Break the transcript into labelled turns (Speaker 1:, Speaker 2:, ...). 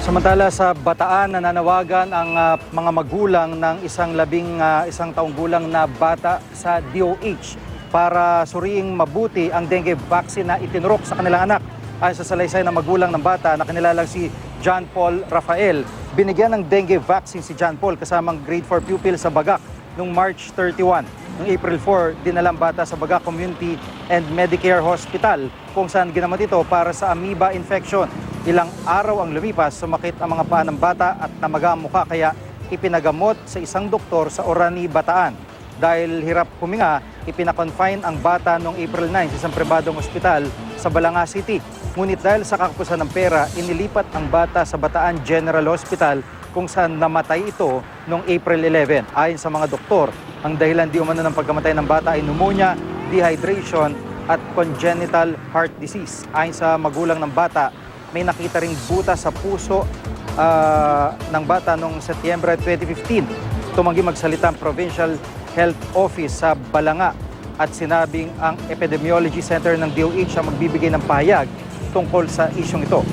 Speaker 1: Samantala sa Bataan, nananawagan ang mga magulang ng isang taong gulang na bata sa DOH para suriing mabuti ang dengue vaccine na itinurok sa kanilang anak. Ayon sa salaysay ng magulang ng bata na kinilalang si John Paul Rafael, binigyan ng dengue vaccine si John Paul kasamang grade 4 pupil sa Bagak noong March 31. Noong April 4, dinala ang bata sa Bagak Community and Medicare Hospital kung saan ginamot ito para sa amoeba infection. Ilang araw ang lumipas, sumakit ang mga paa ng bata at namaga ang mukha kaya ipinagamot sa isang doktor sa Orani, Bataan. Dahil hirap huminga, ipinakonfine ang bata noong April 9 sa isang pribadong ospital sa Balanga City. Ngunit dahil sa kakapusan ng pera, inilipat ang bata sa Bataan General Hospital kung saan namatay ito noong April 11. Ayon sa mga doktor, ang dahilan di umano ng pagkamatay ng bata ay pneumonia, dehydration at congenital heart disease. Ayon sa magulang ng bata, may nakita ring butas sa puso ng bata noong Setyembre 2015. Tumanggi magsalita ang Provincial Health Office sa Balanga at sinabing ang Epidemiology Center ng DOH ang magbibigay ng pahayag tungkol sa isyong ito.